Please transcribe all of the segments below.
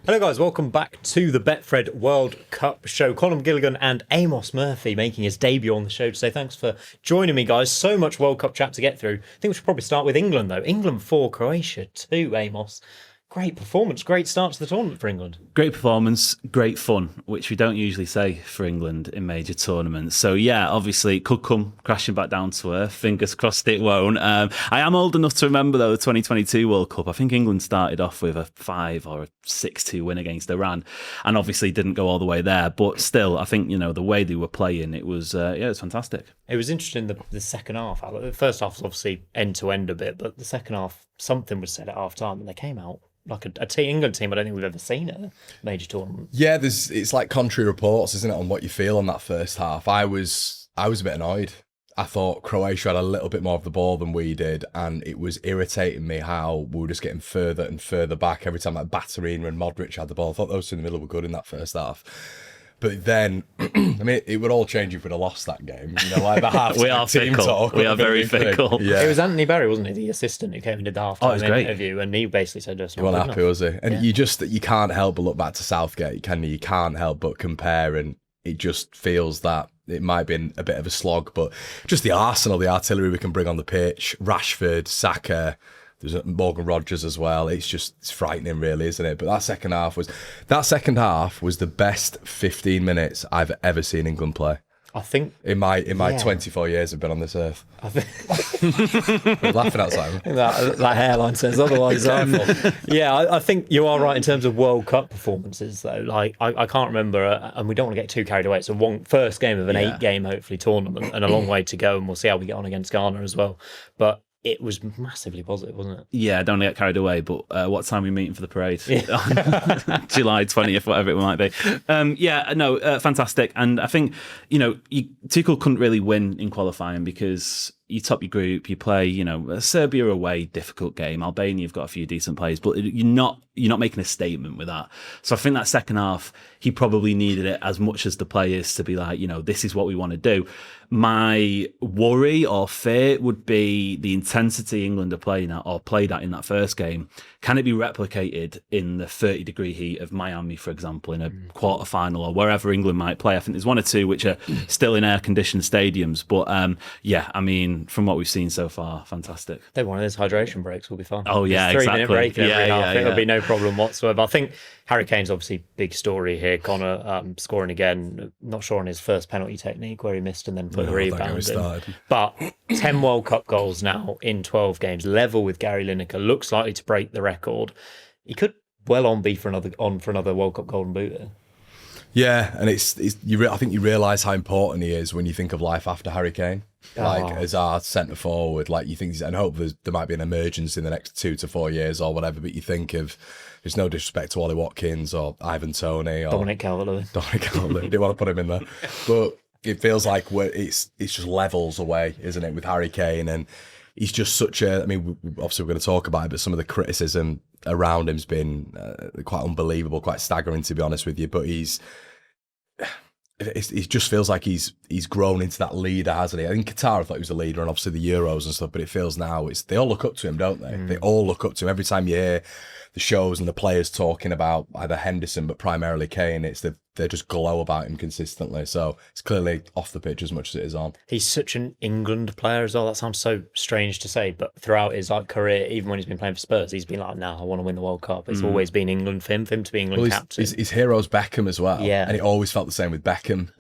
Hello guys, welcome back to the Betfred World Cup show. Conor McGilligan and Amos Murphy making his debut on the show today. Thanks for joining me, guys. So much World Cup chat to get through. I think we should probably start with England, though. England 4, Croatia 2, Amos. Great performance, great start to the tournament for England. Great performance, great fun, which we don't usually say for England in major tournaments. So yeah, obviously it could come crashing back down to earth. Fingers crossed it won't. I am old enough to remember, though, the 2022 World Cup. I think England started off with a 5 or a 6-2 win against Iran, and obviously didn't go all the way there. But still, I think, the way they were playing, it was it was fantastic. It was interesting, the second half. The first half was obviously end-to-end a bit, but the second half, something was said at half-time, and they came out like a England team I don't think we've ever seen at a major tournament. Yeah, it's like contrary reports, isn't it, on what you feel on that first half. I was a bit annoyed. I thought Croatia had a little bit more of the ball than we did, and it was irritating me how we were just getting further and further back every time like Baturina and Modric had the ball. I thought those two in the middle were good in that first half. But then, it would all change if we'd have lost that game. Like the half we are team fickle. talk. We are very fickle. Yeah. It was Anthony Berry, wasn't he, the assistant who came and did the half-time interview, and he basically said, "He wasn't happy, was he?" And you can't help but look back to Southgate, can you? You can't help but compare, and it just feels that it might have been a bit of a slog, but just the arsenal, the artillery we can bring on the pitch, Rashford, Saka. There's Morgan Rogers as well. It's frightening, really, isn't it? But that second half was the best 15 minutes I've ever seen England play. I think in my 24 years I've been on this earth. I think We're laughing outside. that hairline says otherwise. I think you are right in terms of World Cup performances, though. Like I can't remember, and we don't want to get too carried away. It's a first game of an 8-game, hopefully, tournament, and a long way to go, and we'll see how we get on against Ghana as well. But it was massively positive, wasn't it? Yeah, don't want to get carried away, but what time are we meeting for the parade? Yeah. July 20th, whatever it might be. Fantastic. And I think, Tuchel couldn't really win in qualifying because you top your group, you play, Serbia away, difficult game. Albania, you've got a few decent players, but you're not making a statement with that. So I think that second half, he probably needed it as much as the players to be like, this is what we want to do. My worry or fear would be the intensity England are playing at or played at in that first game. Can it be replicated in the 30-degree heat of Miami, for example, in a quarter-final or wherever England might play? I think there's one or two which are still in air-conditioned stadiums. But, from what we've seen so far, fantastic. Then one of those hydration breaks will be fun. Oh, yeah, There's exactly. 3-minute break every half. It'll be yeah. no problem whatsoever. I think Harry Kane's obviously big story here. Conor scoring again. Not sure on his first penalty technique where he missed and then put the rebound in. But 10 World Cup goals now in 12 games, level with Gary Lineker. Looks likely to break the record. He could well be for another World Cup Golden Boot here. Yeah, and I think you realise how important he is when you think of life after Harry Kane. As our centre forward, you think, and hope there might be an emergence in the next 2 to 4 years or whatever. But you think of, there's no disrespect to Ollie Watkins or Ivan Toney or Dominic Calvert-Lewin. Didn't want to put him in there, but it feels like it's just levels away, isn't it, with Harry Kane? And he's just such a. Obviously we're going to talk about it, but some of the criticism around him's been quite unbelievable, quite staggering, to be honest with you. But it just feels like he's grown into that leader, hasn't he? I think Qatar, I thought he was a leader, and obviously the Euros and stuff, but it feels now they all look up to him, don't they? They all look up to him. Every time you hear the shows and the players talking about either Henderson, but primarily Kane, they just glow about him consistently. So it's clearly off the pitch as much as it is on. He's such an England player as well. That sounds so strange to say, but throughout his career, even when he's been playing for Spurs, he's been like, "No, I want to win the World Cup." It's always been England for him to be England captain. His hero's Beckham as well. Yeah, and it always felt the same with Beckham.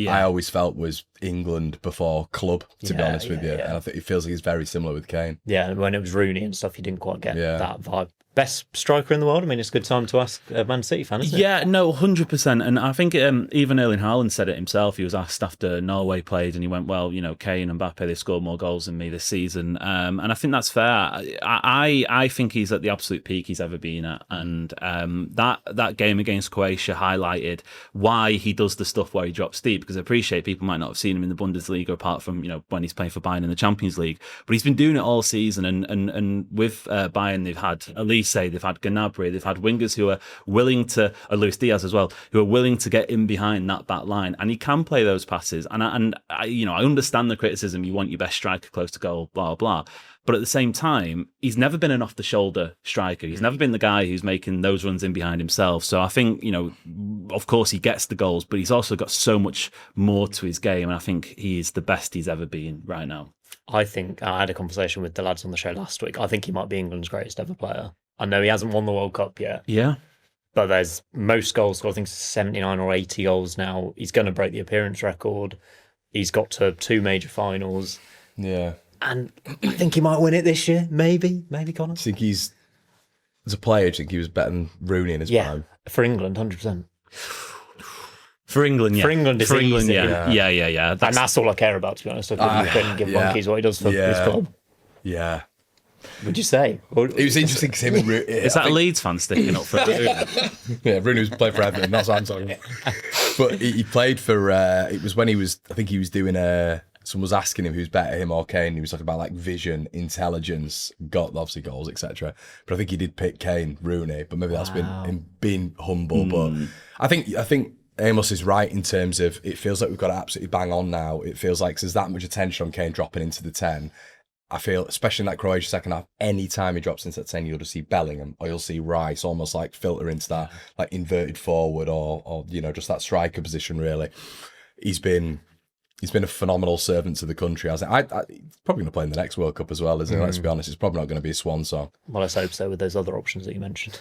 I always felt was England before club, to be honest with you. Yeah. And I think it feels like he's very similar with Kane. Yeah, and when it was Rooney and stuff, you didn't quite get that vibe. Best striker in the world? It's a good time to ask a Man City fan, isn't it? Yeah, no, 100%. And I think even Erling Haaland said it himself. He was asked after Norway played and he went, well, Kane and Mbappe, they scored more goals than me this season. And I think that's fair. I think he's at the absolute peak he's ever been at. And that game against Croatia highlighted why he does the stuff where he drops deep, because I appreciate people might not have seen him in the Bundesliga apart from, when he's playing for Bayern in the Champions League. But he's been doing it all season. And with Bayern, they've had at least Olise, they've had Gnabry, they've had wingers who are willing to, Luis Diaz as well, who are willing to get in behind that back line, and he can play those passes. And I understand the criticism. You want your best striker close to goal, blah blah. But at the same time, he's never been an off-the-shoulder striker. He's never been the guy who's making those runs in behind himself. So I think, of course he gets the goals, but he's also got so much more to his game. And I think he is the best he's ever been right now. I think I had a conversation with the lads on the show last week. I think he might be England's greatest ever player. I know he hasn't won the World Cup yet. Yeah. But there's most goals, I think 79 or 80 goals now. He's going to break the appearance record. He's got to 2 major finals. Yeah. And I think he might win it this year. Maybe, Conor. I think as a player, I think he was better than Rooney in his prime. For England, 100%. For England, yeah. For England, it's easy. Yeah. And that's all I care about, to be honest. I couldn't give monkeys what he does for his club. Yeah. Would you say? It was interesting because him and Rooney... Is that a Leeds fan sticking up for Rooney? Yeah, Rooney was playing for Everton. That's what I'm talking about. But he played for... it was when he was... I think he was doing someone was asking him who's better, him or Kane. He was talking about like vision, intelligence, got obviously goals, etc. But I think he did pick Kane, Rooney. But maybe that's been him being humble. But I think Amos is right in terms of it feels like we've got it absolutely bang on now. It feels like there's that much attention on Kane dropping into the 10. I feel, especially in that Croatia second half, any time he drops into that 10, you'll just see Bellingham or you'll see Rice almost like filter into that like inverted forward or just that striker position. Really, he's been a phenomenal servant to the country. He's probably going to play in the next World Cup as well, isn't he? Let's be honest, it's probably not going to be a swan song. Well, let's hope so with those other options that you mentioned.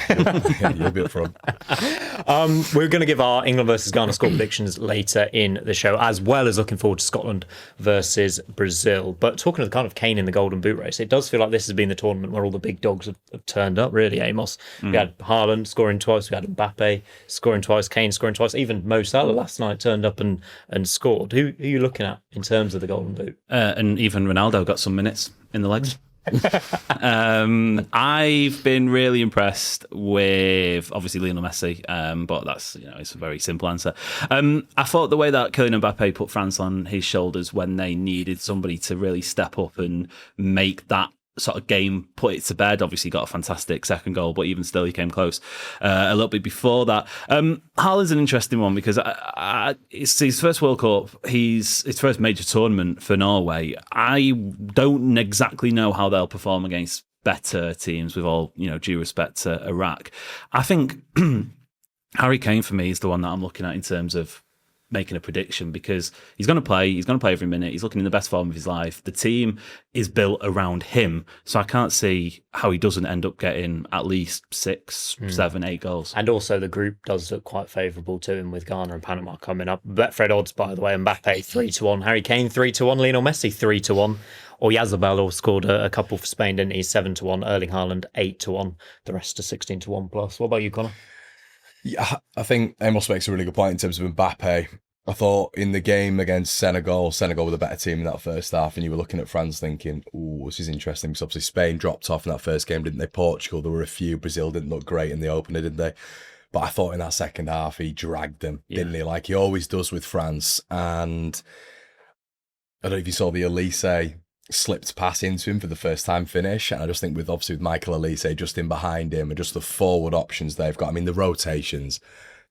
Yeah, you'll be up front. We're going to give our England versus Ghana score predictions later in the show, as well as looking forward to Scotland versus Brazil. But talking of the kind of Kane in the Golden Boot race, it does feel like this has been the tournament where all the big dogs have turned up, really, Amos. We had Haaland scoring twice, we had Mbappe scoring twice, Kane scoring twice, even Mo Salah last night turned up and scored. Who are you looking at in terms of the Golden Boot? And even Ronaldo got some minutes in the legs. I've been really impressed with obviously Lionel Messi, but that's it's a very simple answer. I thought the way that Kylian Mbappe put France on his shoulders when they needed somebody to really step up and make that sort of game, put it to bed. Obviously got a fantastic second goal, but even still he came close a little bit before that. Haaland's an interesting one because it's his first World Cup, his first major tournament for Norway. I don't exactly know how they'll perform against better teams, with all due respect to Iraq. I think Harry Kane for me is the one that I'm looking at in terms of making a prediction, because he's going to play every minute. He's looking in the best form of his life. The team is built around him, so I can't see how he doesn't end up getting at least 6, 7, 8 goals. And also the group does look quite favourable to him, with Ghana and Panama coming up. Betfred odds, by the way: Mbappe 3-1, Harry Kane 3-1, Lionel Messi 3-1. Oyarzabal scored a couple for Spain, didn't he? 7-1, Erling Haaland 8-1. The rest are 16-1 plus. What about you, Conor? Yeah, I think Amos makes a really good point in terms of Mbappe. I thought in the game against Senegal were the better team in that first half, and you were looking at France thinking, ooh, this is interesting, because obviously Spain dropped off in that first game, didn't they? Portugal, there were a few. Brazil didn't look great in the opener, did they? But I thought in that second half, he dragged them, didn't he? Like he always does with France. And I don't know if you saw the Olise slipped pass into him for the first time finish, and I just think with Michael Olise just in behind him and just the forward options they've got, I mean the rotations.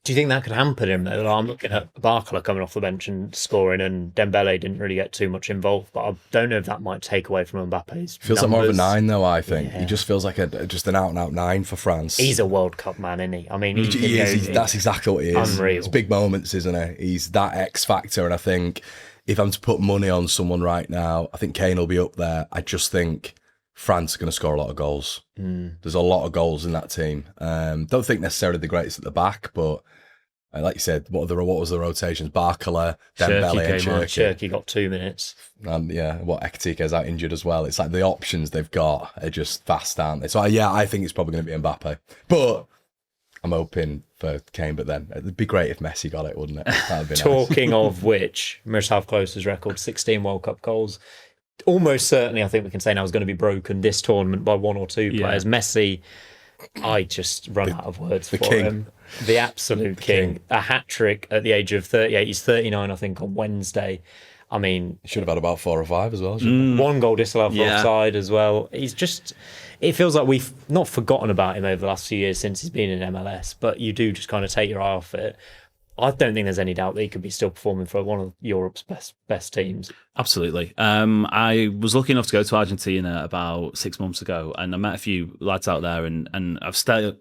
Do you think that could hamper him though? I'm looking at Barcola coming off the bench and scoring, and Dembele didn't really get too much involved, but I don't know if that might take away from Mbappe's feels numbers. Like more of a 9 though, I think. He just feels like just an out and out 9 for France. He's a World Cup man, isn't he? I mean he is. That's exactly what he is. Unreal. It's big moments, isn't it? He's that X factor, and I think if I'm to put money on someone right now, I think Kane will be up there. I just think France are going to score a lot of goals. There's a lot of goals in that team. Don't think necessarily the greatest at the back, but like you said, what was the rotations? Barcola, Dembele, and Cherki got 2 minutes. And Ekitike's out injured as well. It's like the options they've got are just vast, aren't they? So I think it's probably going to be Mbappe. But I'm hoping for Kane, but then it'd be great if Messi got it, wouldn't it? That'd be nice. Talking of which, Miroslav Klose's record, 16 World Cup goals. Almost certainly, I think we can say now, is going to be broken this tournament by 1 or 2 players. Messi, I just run out of words for him. The absolute king. A hat-trick at the age of 38. He's 39, I think, on Wednesday. I mean, should have had about 4 or 5 as well. One goal disallowed for offside as well. He's just, it feels like we've not forgotten about him over the last few years since he's been in MLS, but you do just kind of take your eye off it. I don't think there's any doubt that he could be still performing for one of Europe's best teams. Absolutely. I was lucky enough to go to Argentina about 6 months ago, and I met a few lads out there, and I've still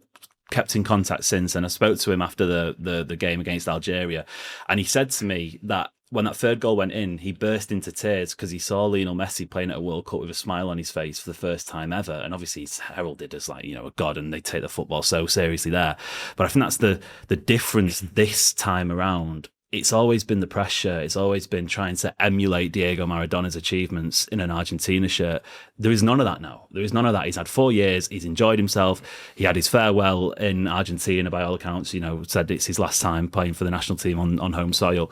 kept in contact since. And I spoke to him after the game against Algeria, and he said to me that when that third goal went in, he burst into tears because he saw Lionel Messi playing at a World Cup with a smile on his face for the first time ever. And obviously he's heralded as like, a god, and they take the football so seriously there. But I think that's the difference this time around. It's always been the pressure. It's always been trying to emulate Diego Maradona's achievements in an Argentina shirt. There is none of that now. There is none of that. He's had 4 years. He's enjoyed himself. He had his farewell in Argentina, by all accounts, said it's his last time playing for the national team on home soil.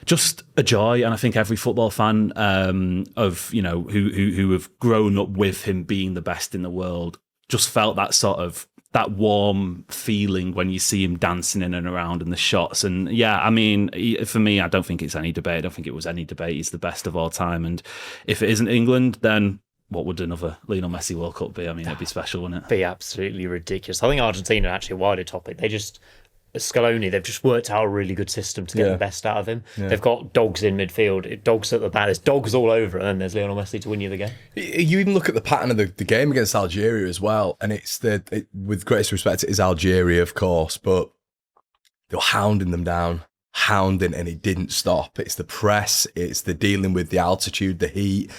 Just a joy, and I think every football fan who have grown up with him being the best in the world just felt that warm feeling when you see him dancing in and around in the shots. And yeah, I mean, for me, I don't think it's any debate. I don't think it was any debate. He's the best of all time. And if it isn't England, then what would another Lionel Messi World Cup be? I mean, it'd be special, wouldn't it? Be absolutely ridiculous. I think Argentina are actually a wider topic. Scaloni, they've just worked out a really good system to get the best out of him. Yeah. They've got dogs in midfield, dogs at the back, there's dogs all over, and then there's Lionel Messi to win you the game. You even look at the pattern of the game against Algeria as well, and with greatest respect, it is Algeria, of course, but they were hounding them down, and it didn't stop. It's the press, it's the dealing with the altitude, the heat.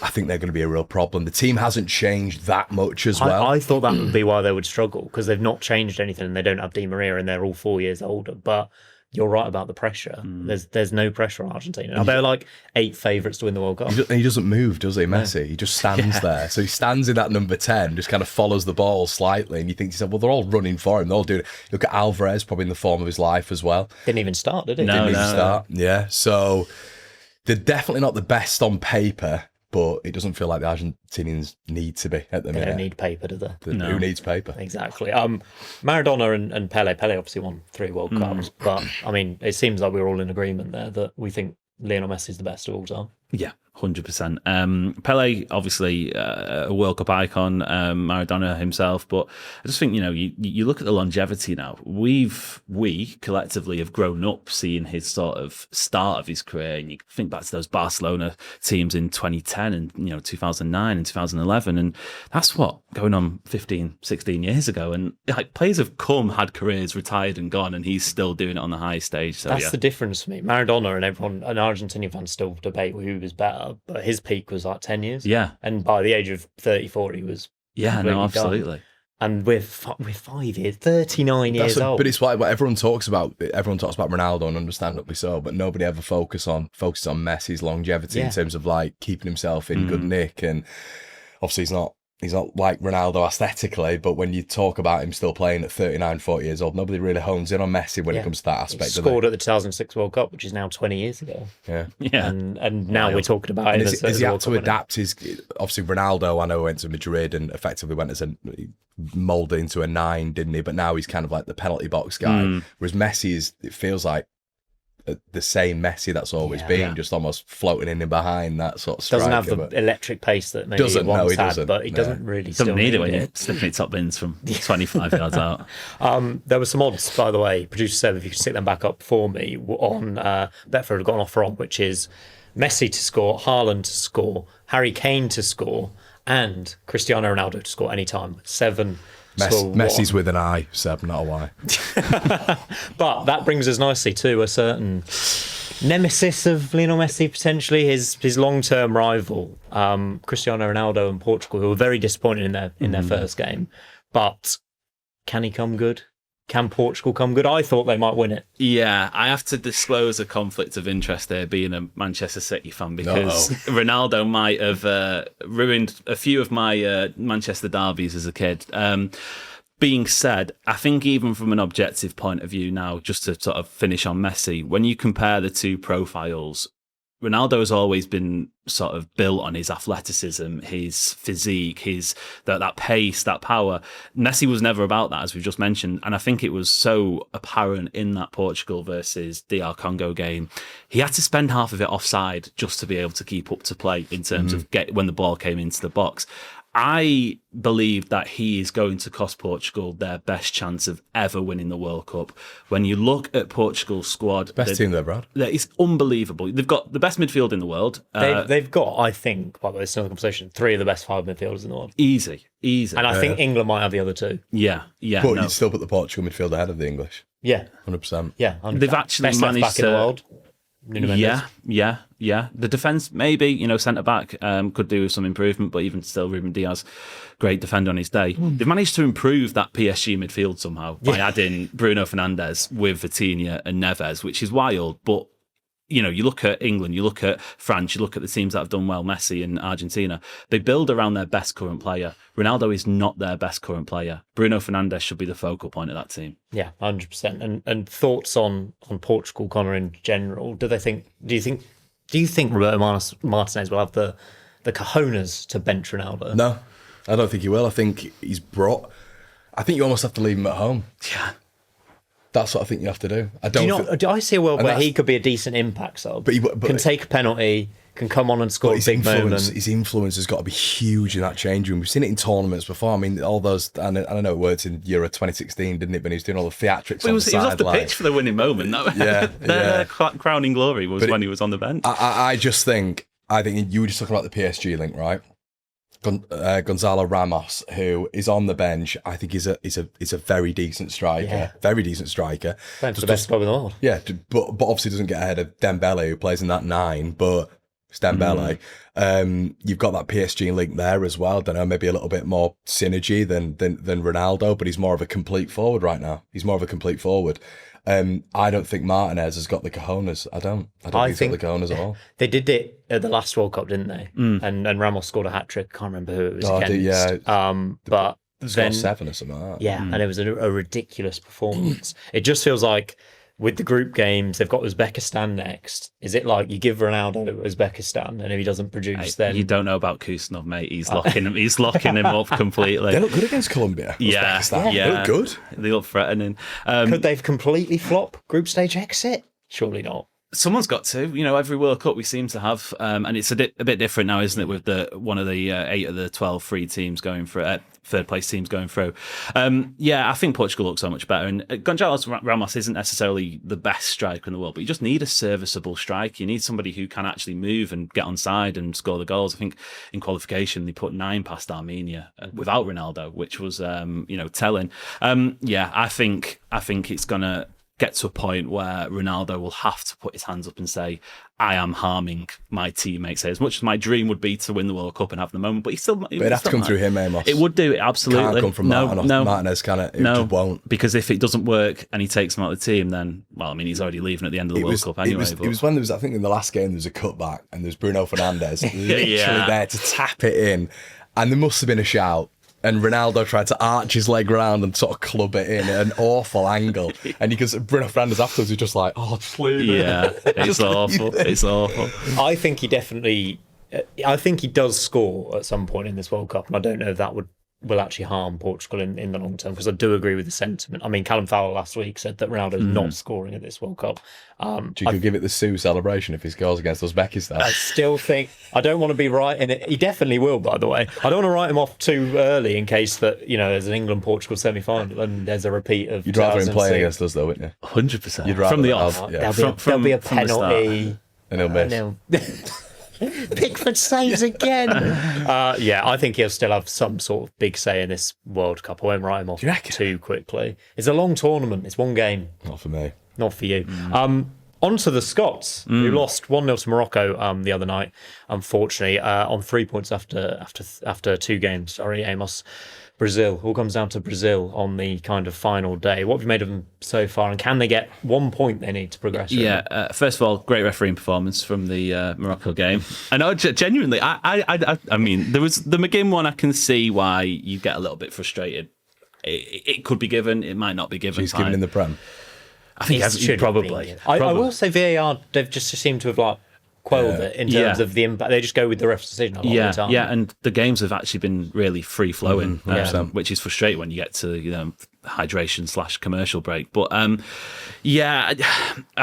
I think they're going to be a real problem. The team hasn't changed that much as well. I thought that would be why they would struggle, because they've not changed anything and they don't have Di Maria and they're all 4 years older. But you're right about the pressure. There's no pressure on Argentina. Now, they're like 8 favourites to win the World Cup. He doesn't move, does he, Messi? No. He just stands there. So he stands in that number 10, just kind of follows the ball slightly. And you think to yourself, well, they're all running for him. They're all doing it. Look at Alvarez, probably in the form of his life as well. Didn't even start, did he? Didn't even start. Yeah. So they're definitely not the best on paper, but it doesn't feel like the Argentinians need to be at the minute. They don't need paper, do they? No. Who needs paper? Exactly. Maradona and Pele obviously won 3 World Cups, but I mean, it seems like we're all in agreement there that we think Lionel Messi is the best of all time. Yeah, 100%. Pele, obviously a World Cup icon, Maradona himself, but I just think, you look at the longevity now. We collectively have grown up seeing his sort of start of his career, and you think back to those Barcelona teams in 2010 and 2009 and 2011, and that's what, going on 15, 16 years ago, and like players have had careers, retired and gone, and he's still doing it on the highest stage. So that's the difference for me. Maradona and everyone, and Argentinian fans still debate who was better, but his peak was like 10 years. Yeah. And by the age of 34, he was absolutely. Done. And we're 5 years, 39 years old. But it's like what everyone talks about. Everyone talks about Ronaldo, and understandably so, but nobody ever focuses on Messi's longevity in terms of like keeping himself in good nick. And obviously he's not like Ronaldo aesthetically, but when you talk about him still playing at 39, 40 years old, nobody really hones in on Messi when it comes to that aspect. He scored at the 2006 World Cup, which is now 20 years ago. Yeah. And now we're talking about it. Has he had to adapt his... Obviously, Ronaldo, I know, went to Madrid and effectively went as moulded into a 9, didn't he? But now he's kind of like the penalty box guy. Whereas Messi it feels like the same Messi that's always been, just almost floating in and behind that sort of striker. Doesn't have the electric pace that maybe he once had, but he doesn't really still need it when you're sniffing top bins from 25 yards out. There were some odds, by the way. Producer said if you could stick them back up for me, on Betfair had got an offer on, which is Messi to score, Haaland to score, Harry Kane to score, and Cristiano Ronaldo to score any time. 7. Messi's with an I, Seb, not a Y. But that brings us nicely to a certain nemesis of Lionel Messi, potentially his long-term rival, Cristiano Ronaldo and Portugal, who were very disappointed in their first game. But can he come good? Can Portugal come good? I thought they might win it. Yeah, I have to disclose a conflict of interest there, being a Manchester City fan, because Ronaldo might have ruined a few of my Manchester derbies as a kid. Being said, I think even from an objective point of view now, just to sort of finish on Messi, when you compare the two profiles, Ronaldo has always been sort of built on his athleticism, his physique, his that pace, that power. Messi was never about that, as we've just mentioned. And I think it was so apparent in that Portugal versus DR Congo game. He had to spend half of it offside just to be able to keep up to play in terms of when the ball came into the box. I believe that he is going to cost Portugal their best chance of ever winning the World Cup. When you look at Portugal's squad... Best team there, Brad. It's unbelievable. They've got the best midfield in the world. They've got, I think, by the way, it's another conversation, 3 of the best 5 midfielders in the world. Easy. And I think England might have the other 2. Yeah. But you'd still put the Portugal midfield ahead of the English. Yeah. 100%. Yeah, 100%. They've actually best managed left back in the world. Yeah. The defence, maybe, centre back could do with some improvement, but even still, Ruben Diaz, great defender on his day. They've managed to improve that PSG midfield somehow by adding Bruno Fernandes with Vitinha and Neves, which is wild. But you look at England, you look at France, you look at the teams that have done well, Messi and Argentina. They build around their best current player. Ronaldo is not their best current player. Bruno Fernandes should be the focal point of that team. Yeah, 100%. And thoughts on Portugal, Conor, in general? Do you think Roberto Martinez will have the cojones to bench Ronaldo? No, I don't think he will. I think I think you almost have to leave him at home. Yeah. That's what I think you have to do. Do I see a world where he could be a decent impact sub? But can take a penalty, can come on and score a big moment. His influence has got to be huge in that change room. We've seen it in tournaments before. I mean, all those, and I know it worked in Euro 2016, didn't it? When he was doing all the theatrics he was off the pitch for the winning moment. Their crowning glory was when he was on the bench. I think you were just talking about the PSG link, right? Gonzalo Ramos, who is on the bench, I think is a very decent striker. Yeah. Very decent striker. Playing for the best club in the world. Yeah, but obviously doesn't get ahead of Dembele, who plays in that 9, but it's Dembele. You've got that PSG link there as well. Don't know, maybe a little bit more synergy than Ronaldo, but he's more of a complete forward right now. He's more of a complete forward. I don't think Martinez has got the cojones. I don't think he's got the cojones at all. They did it at the last World Cup, didn't they? And Ramos scored a hat-trick. I can't remember who it was against. But then 7 or something like that. Yeah, and it was a ridiculous performance. It just feels like with the group games, they've got Uzbekistan next. Is it like you give Ronaldo to Uzbekistan, and if he doesn't produce, then you don't know about Kuznov, mate. He's locking him up completely. They look good against Colombia. Yeah. They look good. They look threatening. Could they completely flop group stage exit? Surely not. Someone's got to. Every World Cup we seem to have, and it's a bit different now, isn't it? With one of the 8 of the 12 free teams going for third place teams going through. I think Portugal looks so much better. And Gonzalo Ramos isn't necessarily the best striker in the world, but you just need a serviceable striker. You need somebody who can actually move and get on side and score the goals. I think in qualification they put 9 past Armenia without Ronaldo, which was telling. I think it's gonna get to a point where Ronaldo will have to put his hands up and say, I am harming my teammates here. As much as my dream would be to win the World Cup and have the moment, but it'd have to come through him, Amos. It would do, absolutely. Can't come from Martinez, can it? It just won't. Because if it doesn't work and he takes him out of the team, then, he's already leaving at the end of the World Cup anyway. It was when there was, I think in the last game, there was a cutback and there's Bruno Fernandes literally there to tap it in. And there must have been a shout. And Ronaldo tried to arch his leg round and sort of club it in at an awful angle. And Bruno Fernandes afterwards was just like, just leave it. Yeah, it's awful. It's awful. I think he does score at some point in this World Cup. And I don't know if that will actually harm Portugal in the long term, because I do agree with the sentiment. I mean, Callum Fowler last week said that Ronaldo's not scoring at this World Cup. You could give it the Sue celebration if he scores against Uzbekistan. I still think, I don't want to be right in it. He definitely will, by the way. I don't want to write him off too early in case that, there's an England-Portugal semi-final and there's a repeat of You'd rather him play against us though, wouldn't you? 100%. You'd rather from the off. There'll be a penalty. And he'll miss. Pickford saves again. I think he'll still have some sort of big say in this World Cup. I won't write him off too quickly. It's a long tournament. It's one game. Not for me. Not for you. On to the Scots, who lost 1-0 to Morocco the other night, unfortunately, on 3 points after 2 games. Sorry, Amos. Brazil. All comes down to Brazil on the kind of final day. What have you made of them so far, and can they get 1 point they need to progress? Yeah, first of all, great refereeing performance from the Morocco game. I know, genuinely, I mean, there was the McGinn one. I can see why you get a little bit frustrated. It could be given, it might not be given. She's given in the Prem. I think probably. I will say VAR, they've just seemed to have quelled it in terms of the impact. They just go with the ref's decision a lot of the time. Yeah, and the games have actually been really free flowing, which is frustrating when you get to hydration / commercial break. But I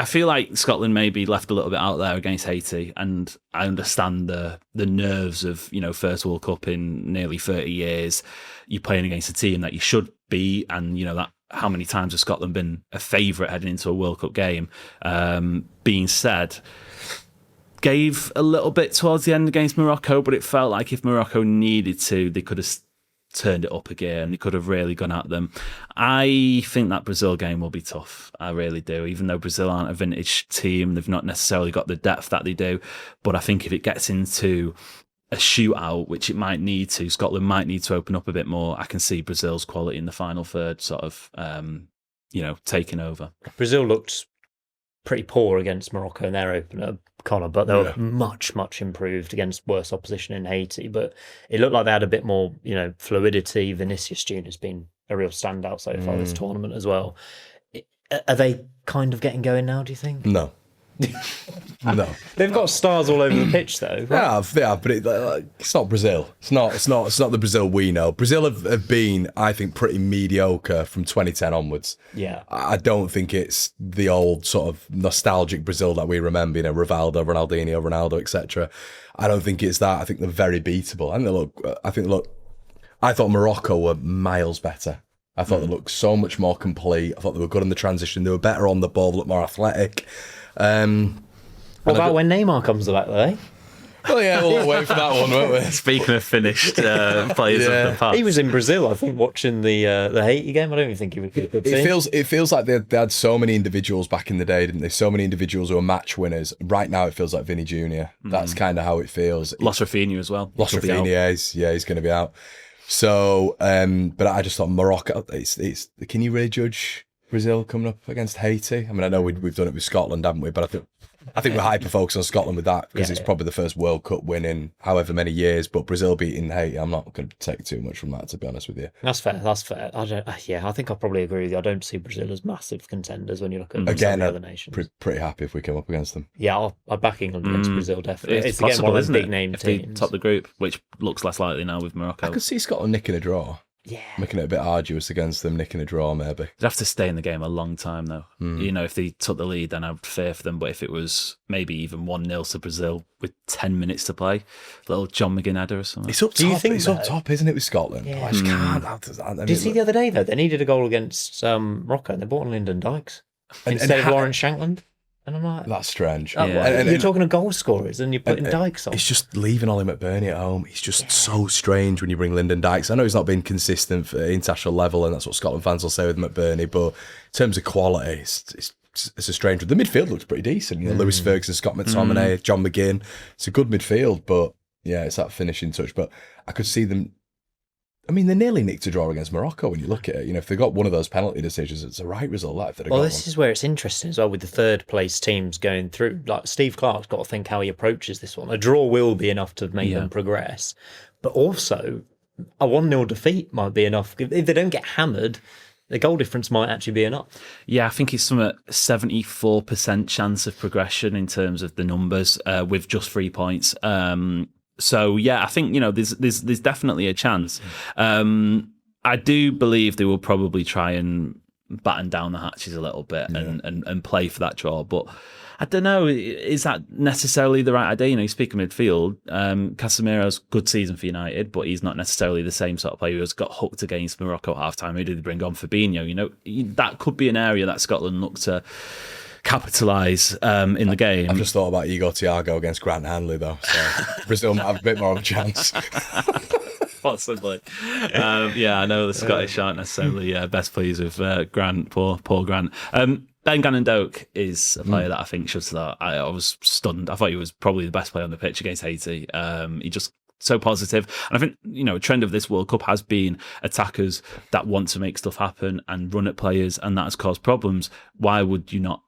feel like Scotland maybe left a little bit out there against Haiti, and I understand the nerves of first World Cup in nearly 30 years. You're playing against a team that you should be, and that. How many times has Scotland been a favourite heading into a World Cup game? Being said, gave a little bit towards the end against Morocco, but it felt like if Morocco needed to, they could have turned it up again. They could have really gone at them. I think that Brazil game will be tough. I really do. Even though Brazil aren't a vintage team, they've not necessarily got the depth that they do. But I think if it gets into a shootout, which it might need to, Scotland might need to open up a bit more. I can see Brazil's quality in the final third sort of, taking over. Brazil looked pretty poor against Morocco in their opener, Conor, but they were much, much improved against worse opposition in Haiti. But it looked like they had a bit more, fluidity. Vinicius Junior's been a real standout so far this tournament as well. Are they kind of getting going now, do you think? No. No, they've got stars all over the pitch, though. Right? They have, but it's not Brazil. It's not the Brazil we know. Brazil have been, I think, pretty mediocre from 2010 onwards. Yeah, I don't think it's the old sort of nostalgic Brazil that we remember. Rivaldo, Ronaldo, etc. I don't think it's that. I think they're very beatable. I thought Morocco were miles better. I thought they looked so much more complete. I thought they were good in the transition. They were better on the ball. They looked more athletic. What about when Neymar comes back, though? Eh? Well, yeah, we'll wait for that one, won't we? Speaking of finished players of the past, he was in Brazil, I think, watching the Haiti game. I don't even think he would be a good team. It feels like they had so many individuals back in the day, didn't they? So many individuals who were match winners. Right now, it feels like Vinny Jr. That's kind of how it feels. Lost Rafinha as well. Lost Rafinha, he's going to be out. So, but I just thought Morocco. Can you really judge Brazil coming up against Haiti? I mean, I know we've done it with Scotland, haven't we? But I think we're hyper focused on Scotland with that because it's probably the first World Cup win in however many years. But Brazil beating Haiti, I'm not going to take too much from that, to be honest with you. That's fair. I think I probably agree with you. I don't see Brazil as massive contenders when you look at again, some of the other nations. Pretty happy if we come up against them. Yeah, I'd back England against Brazil definitely. It's possible, again one of the big name teams. If they top the group, which looks less likely now with Morocco. I could see Scotland nicking a draw. Yeah, making it a bit arduous against them, nicking a draw maybe. They'd have to stay in the game a long time though. If they took the lead, then I'd fear for them. But if it was maybe even 1-0 to Brazil with 10 minutes to play, little John McGinn header or something. It's up top. It's up top, isn't it, with Scotland? Yeah. I just can't. Did you see the other day though? They needed a goal against Morocco, and they brought on Lyndon Dykes instead of Lawrence Shankland. And I'm like, that's strange. You're talking of goal scorers and you're putting Dykes on. It's just leaving Ollie McBurney at home. He's just so strange when you bring Lyndon Dykes. I know he's not been consistent for international level, and that's what Scotland fans will say with McBurney. But in terms of quality, it's a strange one. The midfield looks pretty decent. Lewis Ferguson, Scott McTominay, John McGinn. It's a good midfield, but yeah, it's that finishing touch. But I could see them. I mean, they nearly nicked a draw against Morocco when you look at it. If they got one of those penalty decisions, it's a right result. This is where it's interesting as well with the third place teams going through. Like Steve Clarke's got to think how he approaches this one. A draw will be enough to make them progress, but also a 1-0 defeat might be enough. If they don't get hammered, the goal difference might actually be enough. Yeah, I think it's some 74% chance of progression in terms of the numbers with just 3 points. So yeah, I think there's definitely a chance. I do believe they will probably try and batten down the hatches a little bit and play for that draw. But I don't know, is that necessarily the right idea? Speaking of midfield, Casemiro's good season for United, but he's not necessarily the same sort of player who's got hooked against Morocco at half-time. Who did they bring on? Fabinho? That could be an area that Scotland look to capitalise in the game. I've just thought about Igor Thiago against Grant Hanley though, so Brazil might have a bit more of a chance. Possibly. I know the Scottish aren't necessarily best pleased with Grant, poor Grant. Ben Gannon-Doak is a player that I think should start. I was stunned. I thought he was probably the best player on the pitch against Haiti. He just so positive. And I think, a trend of this World Cup has been attackers that want to make stuff happen and run at players, and that has caused problems. Why would you not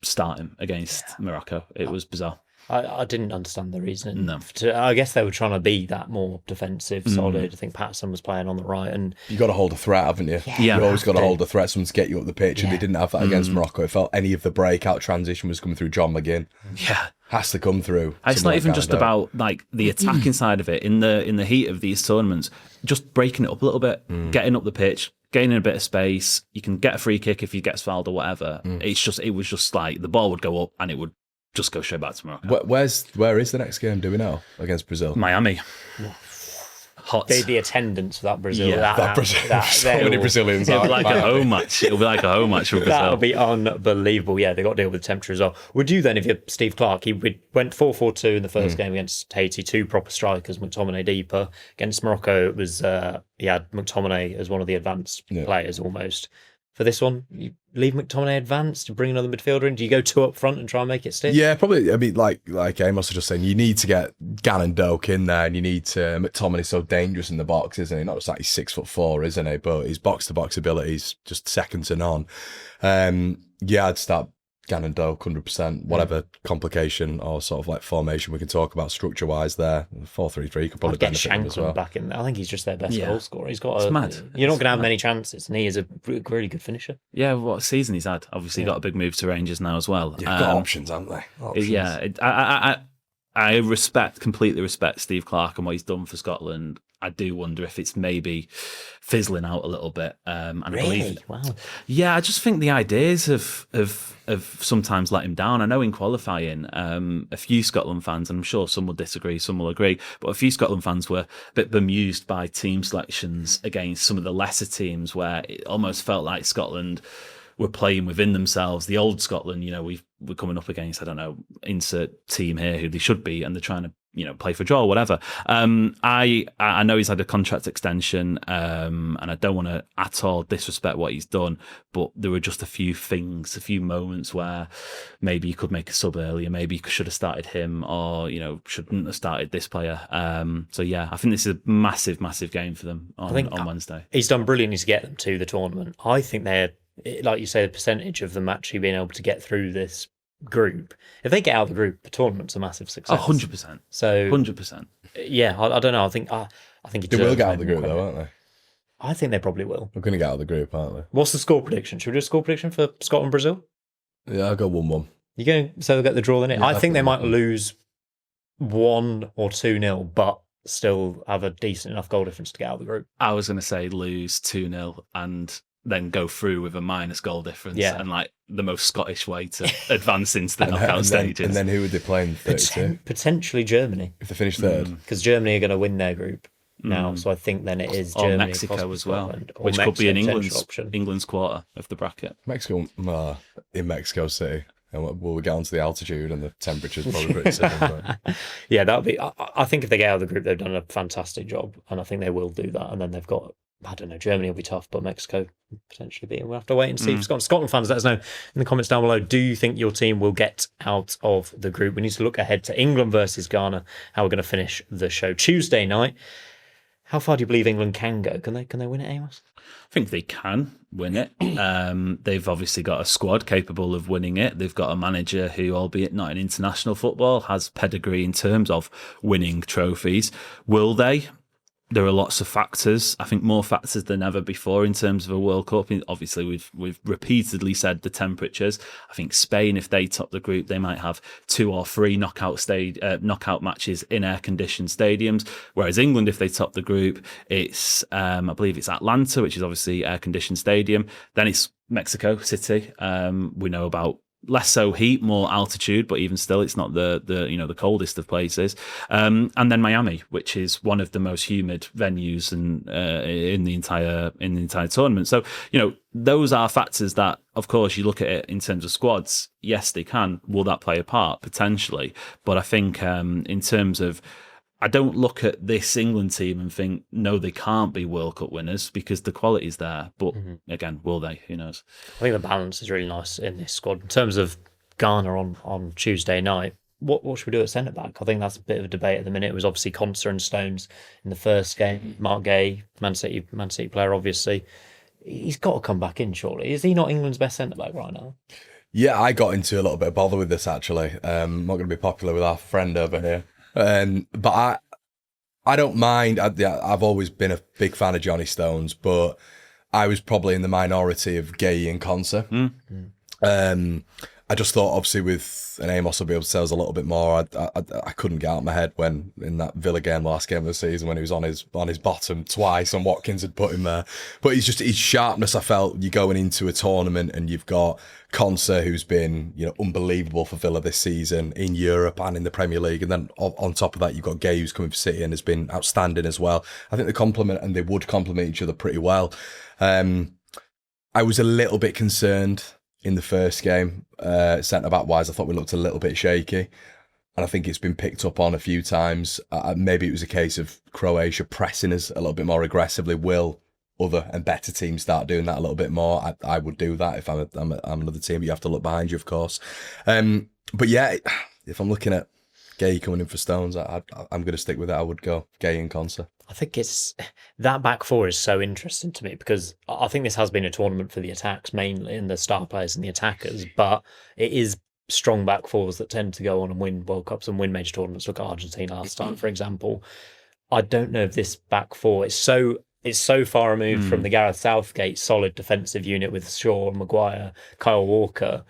start him against Morocco? It was bizarre. I didn't understand the reasoning. No. I guess they were trying to be that more defensive, solid. I think Patterson was playing on the right, and you got to hold a threat, haven't you? Yeah, you always got to hold a threat, someone to get you up the pitch, and they didn't have that against Morocco. It felt any of the breakout transition was coming through John McGinn. Yeah, Has to come through. It's not even just about like the attacking side of it. In the heat of these tournaments, just breaking it up a little bit, getting up the pitch, gaining a bit of space. You can get a free kick if he gets fouled or whatever. It was just like the ball would go up and it would just go straight back to Morocco. Where is the next game? Do we know? Against Brazil? Miami. Hot. The attendance for that Brazil. Yeah, that Brazil. So many Brazilians. It'll be like a home match. It'll be like a home match for Brazil. That'll be unbelievable. Yeah, they got to deal with the temperature as well. Would you then, if you're Steve Clarke, he went 4-4-2 in the first game against Haiti, 2 proper strikers, McTominay deeper. Against Morocco, it was he had McTominay as one of the advanced players almost. For this one, you leave McTominay advanced to bring another midfielder in? Do you go 2 up front and try and make it stick? Yeah, probably. I mean, like Amos was just saying, you need to get Gan and Doak in there, and you need to. McTominay's so dangerous in the box, isn't he? Not just like he's 6'4", isn't he? But his box-to-box abilities just second to none. Yeah, I'd start Gan and Doak 100%. Whatever complication or sort of like formation we can talk about structure-wise there. 4-3-3 could probably benefit him as well. Back in there. I think he's just their best goal scorer. He's got mad. You're not going to have many chances, and he is a really good finisher. Yeah, what season he's had. Obviously, got a big move to Rangers now as well. Yeah, got options, haven't they? Options. Yeah, I completely respect Steve Clarke and what he's done for Scotland. I do wonder if it's maybe fizzling out a little bit. And I believe, wow. Yeah, I just think the ideas have sometimes let him down. I know in qualifying, a few Scotland fans, and I'm sure some will disagree, some will agree, but a few Scotland fans were a bit bemused by team selections against some of the lesser teams where it almost felt like Scotland were playing within themselves. The old Scotland, we're coming up against, I don't know, insert team here who they should be, and they're trying to, play for draw or whatever. I know he's had a contract extension, and I don't want to at all disrespect what he's done, but there were just a few moments where maybe he could make a sub earlier, maybe he should have started him, or, shouldn't have started this player. So yeah, I think this is a massive, massive game for them on Wednesday. He's done brilliantly to get them to the tournament. I think they're, like you say, the percentage of them actually being able to get through this group. If they get out of the group, the tournament's a massive success. 100%. So 100%. Yeah, I don't know. I think they will get out of the group though, won't they? I think they probably will. We're going to get out of the group, aren't they? What's the score prediction? Should we do a score prediction for Scotland Brazil? Yeah, I'll go 1-1. You going? So they'll get the draw in it. Yeah, I think they might lose 1 or 2-0, but still have a decent enough goal difference to get out of the group. I was going to say lose 2-0 and then go through with a minus goal difference, and like the most Scottish way to advance into the knockout stages. And then who would they play in 32? Potentially Germany. If they finish third. Because Germany are going to win their group now, so I think then it is Germany. Or Mexico as well, which Mexico could be in England's quarter of the bracket. Mexico, in Mexico City. And we'll get onto the altitude and the temperature's probably pretty similar. Yeah, that'll be. I think if they get out of the group, they've done a fantastic job, and I think they will do that. And then they've got, I don't know, Germany will be tough, but Mexico potentially be. We'll have to wait and see. Scotland fans, let us know in the comments down below. Do you think your team will get out of the group? We need to look ahead to England versus Ghana. How we're going to finish the show Tuesday night. How far do you believe England can go? Can they win it, Amos? I think they can win it. They've obviously got a squad capable of winning it. They've got a manager who, albeit not in international football, has pedigree in terms of winning trophies. Will they? There are lots of factors. I think more factors than ever before in terms of a World Cup. Obviously, we've repeatedly said the temperatures. I think Spain, if they top the group, they might have 2 or 3 knockout matches in air-conditioned stadiums. Whereas England, if they top the group, it's I believe it's Atlanta, which is obviously air-conditioned stadium. Then it's Mexico City. We know about less so heat, more altitude, but even still, it's not the coldest of places. And then Miami, which is one of the most humid venues in the entire tournament. So those are factors that, of course, you look at it in terms of squads. Yes, they can. Will that play a part potentially? But I think in terms of, I don't look at this England team and think, no, they can't be World Cup winners because the quality's there. But again, will they? Who knows? I think the balance is really nice in this squad. In terms of Ghana on Tuesday night, what should we do at centre-back? I think that's a bit of a debate at the minute. It was obviously Conor and Stones in the first game. Mark Gay, Man City player, obviously. He's got to come back in, surely. Is he not England's best centre-back right now? Yeah, I got into a little bit of bother with this, actually. I'm not going to be popular with our friend over here. But I don't mind. I've always been a big fan of Johnny Stones, but I was probably in the minority of Gay and Conor. I just thought, obviously, with an Amos will be able to tell us a little bit more. I couldn't get out of my head when in that Villa game, last game of the season, when he was on his bottom twice and Watkins had put him there. But his sharpness, I felt, you're going into a tournament and you've got Conor, who's been unbelievable for Villa this season in Europe and in the Premier League, and then on top of that you've got Gay, who's coming for City and has been outstanding as well. I think they would complement each other pretty well. I was a little bit concerned in the first game, centre-back wise. I thought we looked a little bit shaky, and I think it's been picked up on a few times. Maybe it was a case of Croatia pressing us a little bit more aggressively. Will other and better teams start doing that a little bit more? I would do that if I'm another team, but you have to look behind you, of course. But yeah, if I'm looking at Gay coming in for Stones, I'm going to stick with it. I would go Gay and Conor. I think it's that back four is so interesting to me, because I think this has been a tournament for the attacks mainly, and the star players and the attackers, but it is strong back fours that tend to go on and win World Cups and win major tournaments. Look at Argentina last time, for example. I don't know if this back four is so far removed from the Gareth Southgate solid defensive unit with Shaw, Maguire, Kyle Walker.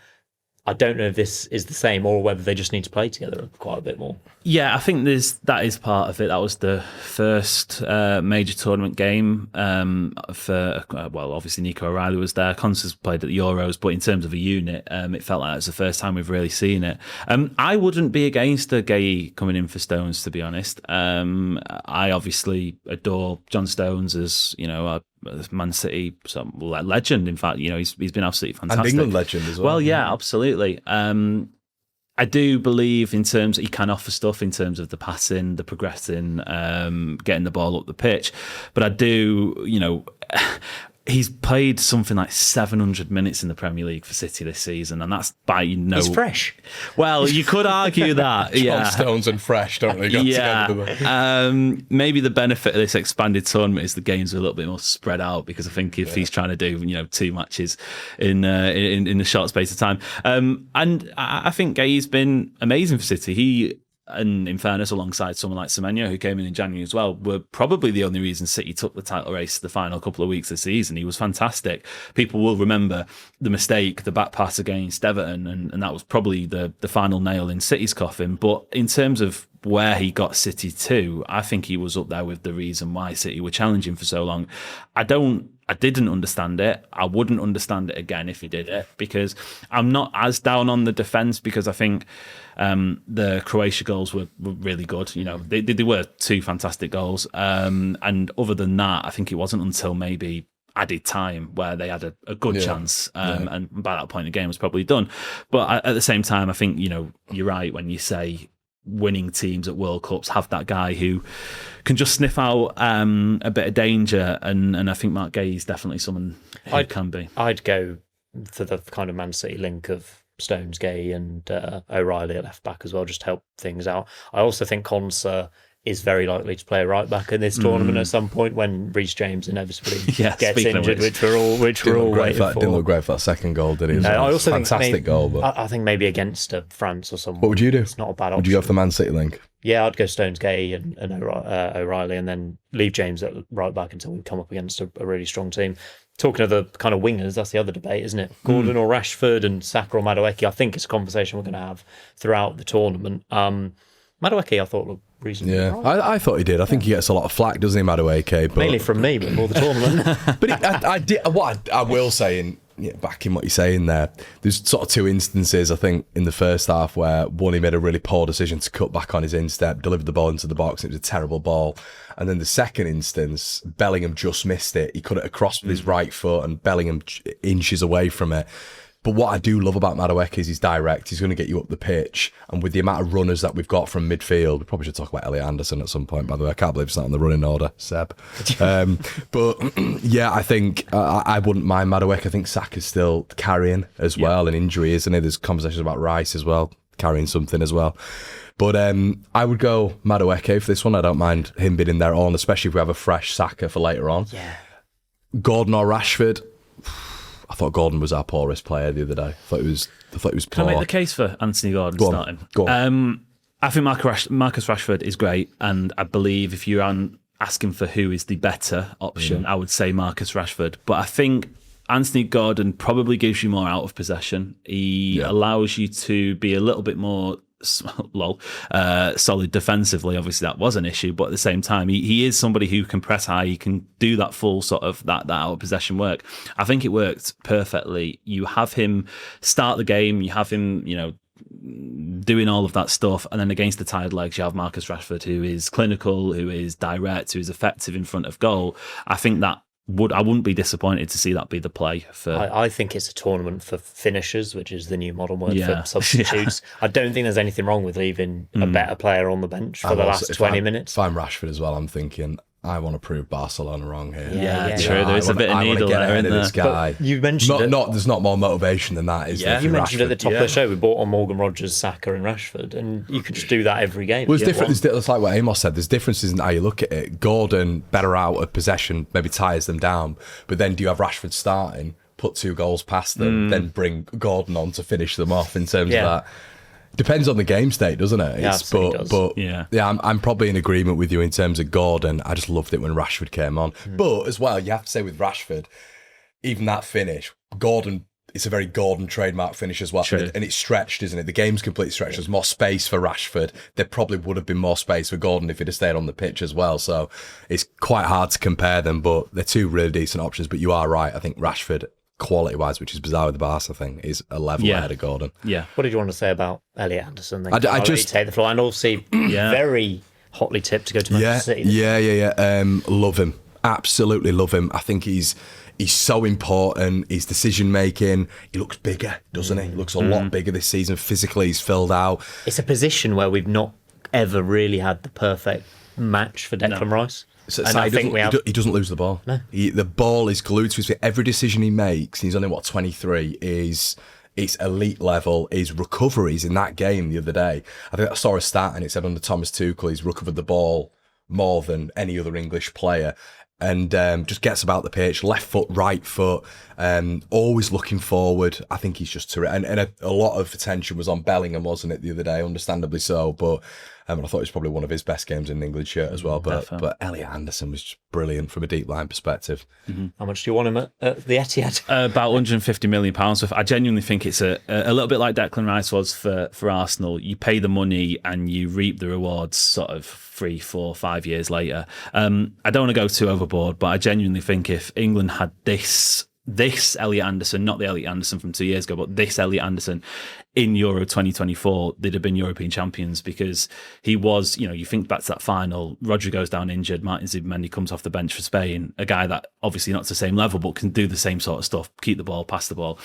I don't know if this is the same, or whether they just need to play together quite a bit more. Yeah, I think that is part of it. That was the first major tournament game for, obviously Nico O'Reilly was there. Connor's played at the Euros, but in terms of a unit, it felt like it was the first time we've really seen it. I wouldn't be against a Gay coming in for Stones, to be honest. I obviously adore John Stones as, a Man City legend. In fact, he's been absolutely fantastic. And England legend as well. Well, yeah, absolutely. I do believe in terms he can offer stuff in terms of the passing, the progressing, getting the ball up the pitch. But I do, he's played something like 700 minutes in the Premier League for City this season, and that's by He's fresh. Well, you could argue that. John Stones and fresh, don't they? Maybe the benefit of this expanded tournament is the games are a little bit more spread out, because I think if he's trying to do 2 matches in a short space of time, and I think Gay's been amazing for City. And in fairness, alongside someone like Semenyo, who came in January as well, were probably the only reason City took the title race the final couple of weeks of the season. He was fantastic. People will remember the mistake, the back pass against Everton, and that was probably the final nail in City's coffin. But in terms of where he got City to, I think he was up there with the reason why City were challenging for so long. I didn't understand it. I wouldn't understand it again if he did it, because I'm not as down on the defence, because I think the Croatia goals were really good. They were 2 fantastic goals. And other than that, I think it wasn't until maybe added time where they had a good chance. And by that point, the game was probably done. But at the same time, I think, you're right when you say winning teams at World Cups have that guy who can just sniff out a bit of danger, and I think Mark Gay is definitely someone who can be. I'd go for the kind of Man City link of Stones, Gay and O'Reilly at left back as well, just to help things out. I also think Conor is very likely to play a right back in this tournament at some point when Reece James inevitably gets injured, which we're all waiting for. Didn't look great for that second goal, did he? No, I also think fantastic goal. But I think maybe against France or someone. What would you do? It's not a bad option. Would you go for the Man City link? Yeah, I'd go Stones, Gay and O'Reilly, and then leave James at right back until we come up against a really strong team. Talking of the kind of wingers, that's the other debate, isn't it? Gordon or Rashford, and Saka or Madueke. I think it's a conversation we're going to have throughout the tournament. Madueke, I thought, looked reasonably right. I thought he did. I think he gets a lot of flack, doesn't he, Madueke? Mainly from me before the tournament. But I will say, backing what you're saying there, there's sort of 2 instances, I think, in the first half where one, he made a really poor decision to cut back on his instep, delivered the ball into the box, and it was a terrible ball. And then the second instance, Bellingham just missed it. He cut it across with his right foot, and Bellingham inches away from it. But what I do love about Madueke is he's direct. He's going to get you up the pitch. And with the amount of runners that we've got from midfield, we probably should talk about Elliot Anderson at some point, by the way. I can't believe it's not in the running order, Seb. But yeah, I think I wouldn't mind Madueke. I think Saka's still carrying as well, an injury, isn't he? There's conversations about Rice as well, carrying something as well. But I would go Madueke for this one. I don't mind him being in there on, especially if we have a fresh Saka for later on. Yeah. Gordon or Rashford. I thought Gordon was our poorest player the other day. I thought he was poor. Can I make the case for Anthony Gordon starting? Go on. I think Marcus Rashford is great, and I believe if you're asking for who is the better option, I would say Marcus Rashford. But I think Anthony Gordon probably gives you more out of possession. He allows you to be a little bit more solid defensively. Obviously, that was an issue, but at the same time, he is somebody who can press high. He can do that full sort of that out of possession work. I think it worked perfectly. You have him start the game. You have him, doing all of that stuff, and then against the tired legs, you have Marcus Rashford, who is clinical, who is direct, who is effective in front of goal. I think that I wouldn't be disappointed to see that be the play for. I think it's a tournament for finishers, which is the new modern word for substitutes. I don't think there's anything wrong with leaving a better player on the bench for the last 20 minutes. If I'm Rashford as well, I'm thinking, I want to prove Barcelona wrong here. Yeah, true. There's a bit of needle there, isn't this guy. But you mentioned there's not more motivation than that, is there? You mentioned at the top of the show, we bought on Morgan Rogers, Saka and Rashford, and you could just do that every game. Well, it's different. It's like what Amos said. There's differences in how you look at it. Gordon, better out of possession, maybe tires them down. But then do you have Rashford starting, put 2 goals past them, then bring Gordon on to finish them off in terms of that? Depends on the game state, doesn't it? I'm probably in agreement with you in terms of Gordon. I just loved it when Rashford came on. But as well, you have to say with Rashford, even that finish, Gordon, it's a very Gordon trademark finish as well. And it's stretched, isn't it? The game's completely stretched. There's more space for Rashford. There probably would have been more space for Gordon if he'd have stayed on the pitch as well. So it's quite hard to compare them, but they're 2 really decent options. But you are right. I think Rashford, quality-wise, which is bizarre with the Barca thing, is a level ahead of Gordon. Yeah. What did you want to say about Elliot Anderson? Then I just take the floor, and also very hotly tipped to go to Manchester City. Yeah. Love him. Absolutely love him. I think he's so important. His decision making. He looks bigger, doesn't he? He looks a lot bigger this season. Physically, he's filled out. It's a position where we've not ever really had the perfect match for Declan Rice. So he doesn't lose the ball. No. The ball is glued to his feet. Every decision he makes, he's only 23, it's elite level. His recoveries in that game the other day, I think I saw a stat and it said under Thomas Tuchel he's recovered the ball more than any other English player, and just gets about the pitch, left foot, right foot, always looking forward. I think he's just terrific. And a lot of attention was on Bellingham, wasn't it, the other day? Understandably so, but I thought it was probably one of his best games in an England shirt as well. But Elliot Anderson was just brilliant from a deep line perspective. How much do you want him at the Etihad? About £150 million. I genuinely think it's a little bit like Declan Rice was for Arsenal. You pay the money and you reap the rewards sort of 3, 4, 5 years later. I don't want to go too overboard, but I genuinely think if England had this Elliot Anderson, not the Elliot Anderson from 2 years ago, but this Elliot Anderson in Euro 2024, they'd have been European champions, because he was, you think back to that final, Rodri goes down injured, Martin Zubimendi comes off the bench for Spain, a guy that obviously not to the same level, but can do the same sort of stuff, keep the ball, pass the ball.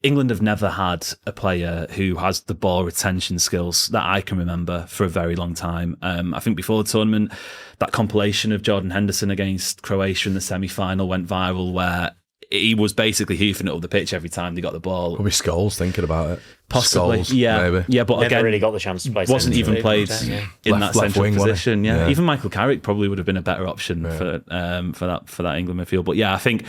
England have never had a player who has the ball retention skills that I can remember for a very long time. I think before the tournament, that compilation of Jordan Henderson against Croatia in the semi-final went viral, where he was basically hoofing it up the pitch every time they got the ball. Probably Scholes thinking about it. Possibly, Scholes, maybe. Yeah, but never again, really got the chance to play. Wasn't even played in that central wing, position. Yeah, even Michael Carrick probably would have been a better option for that England midfield. But yeah, I think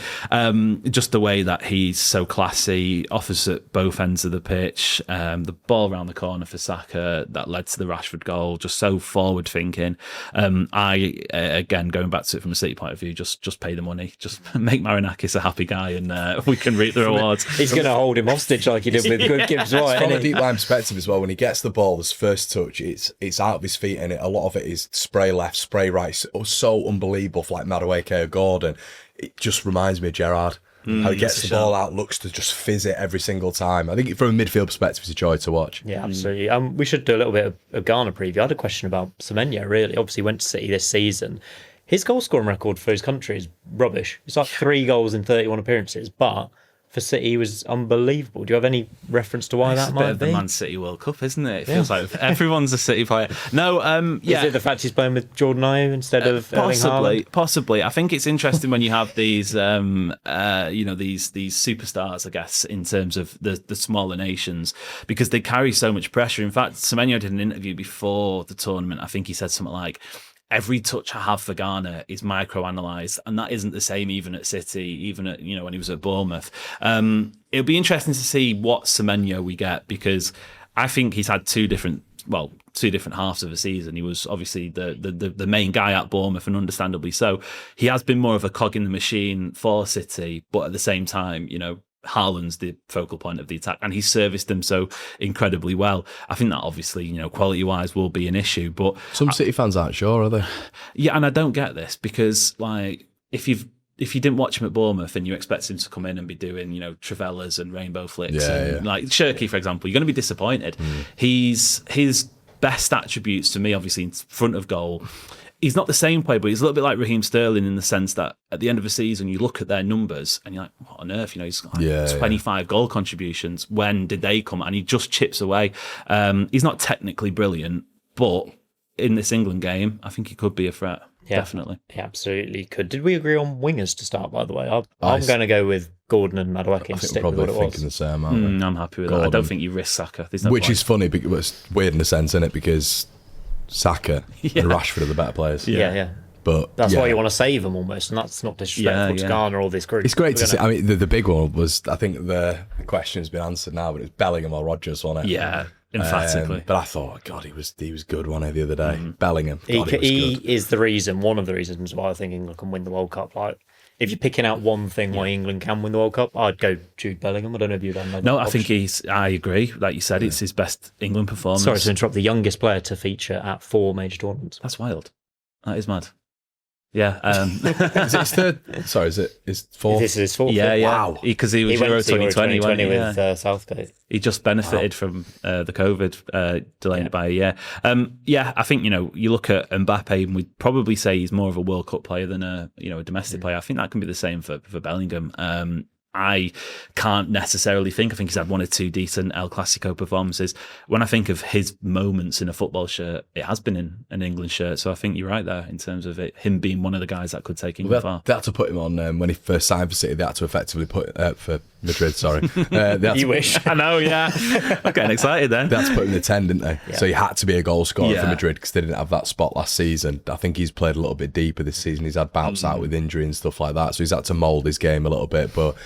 just the way that he's so classy, offers at both ends of the pitch, the ball around the corner for Saka that led to the Rashford goal, just so forward thinking. I again, going back to it from a City point of view, just pay the money, just make Marinakis a happy guy, and we can reap the rewards. He's going to hold him hostage like he did with Good Gibbs White. From a deep line perspective as well, when he gets the ball, his first touch, it's out of his feet, and a lot of it is spray left, spray right. So unbelievable for like Madueke or Gordon. It just reminds me of Gerrard. How he gets the ball out, looks to just fizz it every single time. I think from a midfield perspective, it's a joy to watch. Yeah, absolutely. We should do a little bit of Ghana preview. I had a question about Semenyo, really. Obviously went to City this season. His goal scoring record for his country is rubbish. It's like 3 goals in 31 appearances, but for City, he was unbelievable. Do you have any reference to why that might be? It's a bit of the Man City World Cup, isn't it? It feels like everyone's a City player. No, Is it the fact he's playing with Jordan Ayew instead of Erling Haaland? Possibly. I think it's interesting when you have these, these superstars, I guess, in terms of the smaller nations, because they carry so much pressure. In fact, Semenyo did an interview before the tournament. I think he said something like, every touch I have for Ghana is micro-analysed, and that isn't the same even at City, even at, when he was at Bournemouth. It'll be interesting to see what Semenyo we get, because I think he's had 2 different two different halves of the season. He was obviously the main guy at Bournemouth, and understandably so. He has been more of a cog in the machine for City, but at the same time, Haaland's the focal point of the attack, and he's serviced them so incredibly well. I think that obviously, quality-wise will be an issue, but some City fans aren't sure, are they? Yeah, and I don't get this because, if you didn't watch him at Bournemouth and you expect him to come in and be doing, Trivellas and rainbow flicks, like Shirky, for example, you're going to be disappointed. His best attributes to me, obviously, in front of goal. He's not the same player, but he's a little bit like Raheem Sterling in the sense that at the end of the season, you look at their numbers and you're like, what on earth? He's got 25 goal contributions. When did they come? And he just chips away. He's not technically brilliant, but in this England game, I think he could be a threat. Yeah, definitely. He absolutely could. Did we agree on wingers to start, by the way? I'm going to go with Gordon and Madueke and stick with what it was. Thinking the same, aren't we? I'm happy with that. I don't think you risk Saka. Which is funny, because it's weird in a sense, isn't it? Because Saka and Rashford are the better players. Yeah. But that's why you want to save them almost, and that's not disrespectful to Garner or this group. It's great to see. I mean, the big one was, I think the question has been answered now, but it's Bellingham or Rodgers, wasn't it? Yeah, emphatically. But I thought, God, he was good, wasn't he, the other day? Bellingham. He is one of the reasons why I think England can win the World Cup. Like, if you're picking out one thing why England can win the World Cup, I'd go Jude Bellingham. I don't know if you'd done that. No, I think I agree. Like you said, it's his best England performance. Sorry to interrupt, the youngest player to feature at 4 major tournaments. That's wild. That is mad. Yeah. Is it his third? Sorry, is it his fourth? This is his fourth. Yeah. Wow. Because he was Euro 2020 with Southgate. He just benefited from the COVID, delaying it by a year. I think, you look at Mbappe and we'd probably say he's more of a World Cup player than a domestic player. I think that can be the same for Bellingham. I can't necessarily think he's had 1 or 2 decent El Clasico performances. When I think of his moments in a football shirt, it has been in an England shirt. So I think you're right there in terms of him being one of the guys that could take England far. They had to put him on when he first signed for City. They had to effectively put for Madrid. Sorry, you wish. I know. Yeah, I'm getting excited then. They had to put him in the 10, didn't they? Yeah. So he had to be a goal scorer for Madrid because they didn't have that spot last season. I think he's played a little bit deeper this season. He's had bounce out with injury and stuff like that. So he's had to mould his game a little bit, but.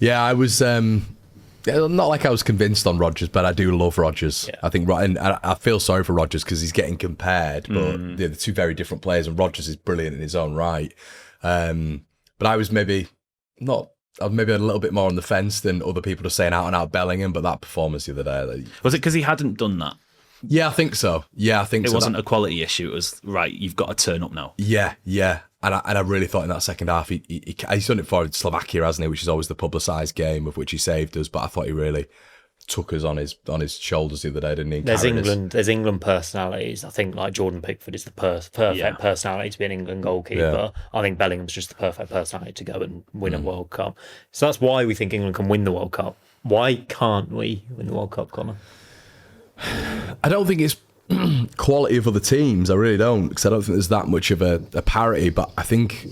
Yeah, I was not like I was convinced on Rodgers, but I do love Rodgers. Yeah. I think, and I feel sorry for Rodgers because he's getting compared, but they're 2 very different players, and Rodgers is brilliant in his own right. But I was maybe a little bit more on the fence than other people are saying out and out Bellingham, but that performance the other day. Was it because he hadn't done that? Yeah, I think so. It wasn't a quality issue. It was, right, you've got to turn up now. Yeah. And I really thought in that second half, he's done it for Slovakia, hasn't he? Which is always the publicised game of which he saved us. But I thought he really took us on his shoulders the other day, didn't he? There's England personalities. I think like Jordan Pickford is the perfect personality to be an England goalkeeper. Yeah. I think Bellingham's just the perfect personality to go and win a World Cup. So that's why we think England can win the World Cup. Why can't we win the World Cup, Conor? I don't think it's quality of other teams. I really don't, because I don't think there's that much of a parity. But I think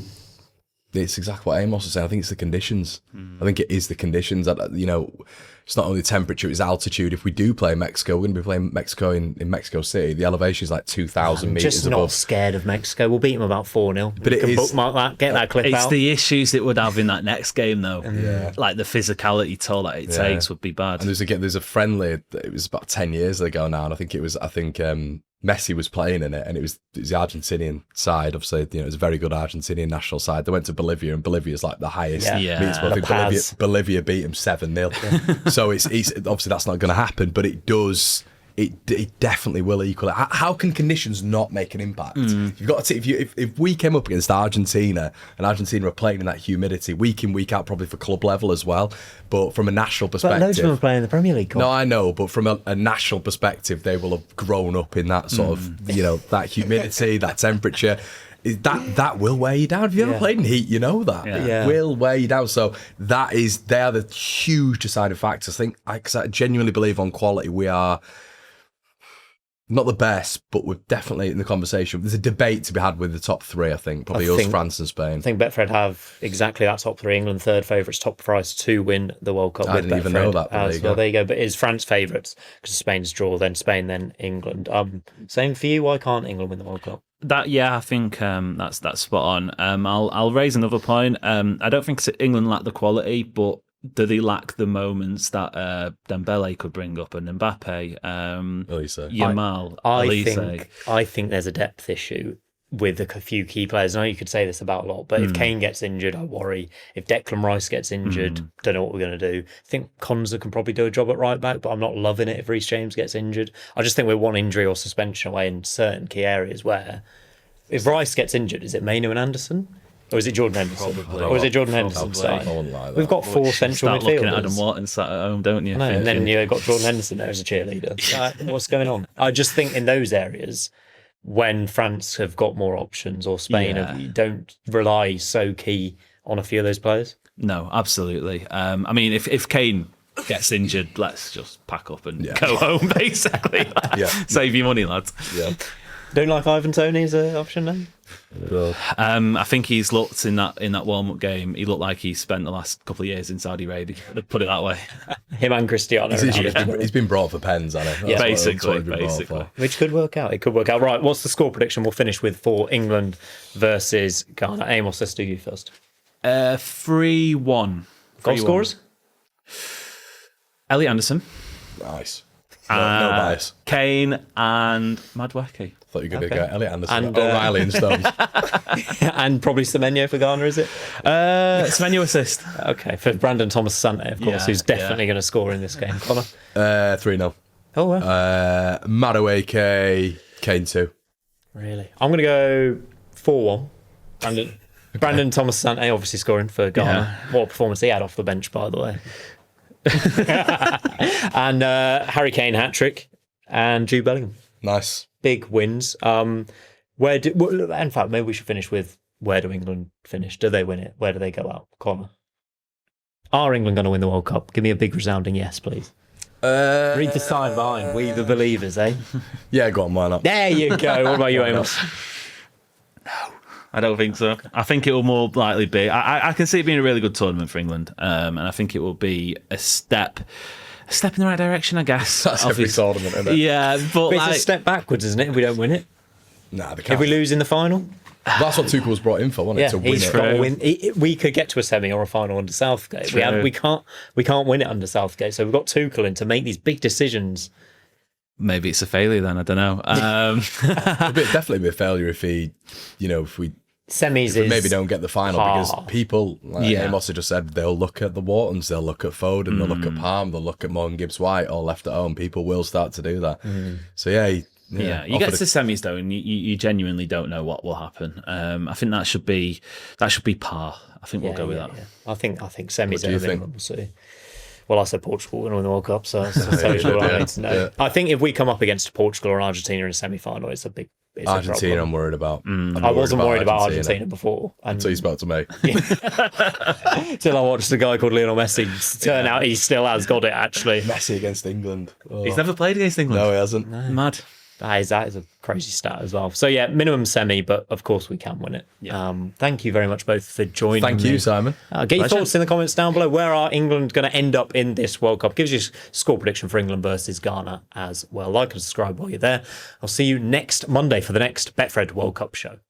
it's exactly what Amos was saying. I think it's the conditions. I think it is the conditions. It's not only temperature, it's altitude. If we do play Mexico, we're going to be playing Mexico in Mexico City. The elevation is like 2,000 metres just above. Not scared of Mexico. We'll beat them about 4-0. But it is, bookmark that, get that clip out. It's the issues it would have in that next game, though. Like the physicality toll that it takes would be bad. And there's a friendly, it was about 10 years ago now, and I think Messi was playing in it, and it was the Argentinian side. Obviously, it was a very good Argentinian national side. They went to Bolivia, and Bolivia's like the highest. I think Bolivia beat them 7-0. So it's obviously that's not going to happen, but it does. It definitely will equal it. How can conditions not make an impact? You've got to if we came up against Argentina and Argentina are playing in that humidity week in, week out, probably for club level as well, but from a national perspective, but loads of them are playing in the Premier League. No, I know, but from a national perspective, they will have grown up in that sort of that humidity, that temperature. That will wear you down. If you ever played in heat, you know that. It will wear you down. So they are the huge deciding factors. I genuinely believe on quality we are not the best, but we're definitely in the conversation. There's a debate to be had with the top 3, I think. Probably us, France and Spain. I think Betfred have exactly that top 3. England third favourites, top price to win the World Cup. I didn't even know that. There you go. But is France favourites? Because Spain's draw, then Spain, then England. Same for you. Why can't England win the World Cup? I think that's spot on. I'll raise another point. I don't think England lack the quality, but do they lack the moments that Dembele could bring up, and Mbappe, Yamal, I think there's a depth issue with a few key players. I know you could say this about a lot, but if Kane gets injured, I worry. If Declan Rice gets injured, don't know what we're going to do. I think Conor can probably do a job at right back, but I'm not loving it if Reece James gets injured. I just think we're one injury or suspension away in certain key areas where if Rice gets injured, is it Mainu and Anderson? Or is it Jordan Henderson? Probably. Or is it Jordan Henderson? Like We've got four central midfielders. Looking at Adam Wharton sat at home, don't you? No, and then you've got Jordan Henderson there as a cheerleader. What's going on? I just think in those areas, when France have got more options or Spain, you don't rely so key on a few of those players. No, absolutely. I mean, if Kane gets injured, let's just pack up and go home, basically. Save your money, lads. Yeah. Don't like Ivan Toney as an option then? I think he's looked in that warm-up game. He looked like he spent the last couple of years in Saudi Arabia. Put it that way. Him and Cristiano. He's been brought for pens, hasn't he? Basically. Which could work out. It could work out. Right, what's the score prediction we'll finish with for England versus Ghana? Amos, let's do you first. 3-1. Goal scorers? Elliot Anderson. Nice. No bias. Kane and Madueke. Thought you were going to go Elliot Anderson and O'Reilly and Stones. And probably Semenyo for Ghana, is it? Semenyo assist. Okay, for Brandon Thomas Sante, of course, who's definitely going to score in this game. Conor? 3-0. Oh, wow. Madueke, Kane 2. Really? I'm going to go 4-1. Brandon Thomas Sante obviously scoring for Ghana. What a performance he had off the bench, by the way. And Harry Kane hat-trick and Jude Bellingham. Nice. Big wins. In fact, maybe we should finish with where do England finish? Do they win it? Where do they go out? Conor. Are England going to win the World Cup? Give me a big resounding yes, please. Read the sign behind. We the believers, eh? Yeah, go on, why not? There you go. What about you, Amos? No, I don't think so. I think it will more likely be. I can see it being a really good tournament for England, and I think it will be a step in the right direction, I guess. That's every tournament, isn't it? Yeah, but it's a step backwards, isn't it? If we don't win it. Nah, they can't. If we lose in the final. That's what Tuchel was brought in for, wasn't it? To win he's it. got to win. We could get to a semi or a final under Southgate. We can't win it under Southgate. So we've got Tuchel in to make these big decisions. Maybe it's a failure then. I don't know. It'd definitely be a failure if we maybe don't get the final because people, like Amos just said, they'll look at the Whartons, they'll look at Foden, they'll look at Palm, they'll look at Morgan Gibbs-White, all left at home. People will start to do that. So you get to the semis though, and you genuinely don't know what will happen. I think that should be par. I think we'll go with that. Yeah. I think semis are minimum. We'll see. Well, I said Portugal will win the World Cup, so that's all I need to know. Yeah. I think if we come up against Portugal or Argentina in a semi-final, it's a big. Argentina, I'm worried about. I wasn't worried about Argentina before. Until you spoke to me. Till I watched a guy called Lionel Messi. Turn out he still has got it, actually. Messi against England. Oh. He's never played against England. No, he hasn't. No. Mad. That is a crazy stat as well. So, minimum semi, but of course we can win it. Yeah. Thank you very much both for joining me. Thank you, Simon. Get your thoughts in the comments down below. Where are England going to end up in this World Cup? Give us your score prediction for England versus Ghana as well. Like and subscribe while you're there. I'll see you next Monday for the next Betfred World Cup show.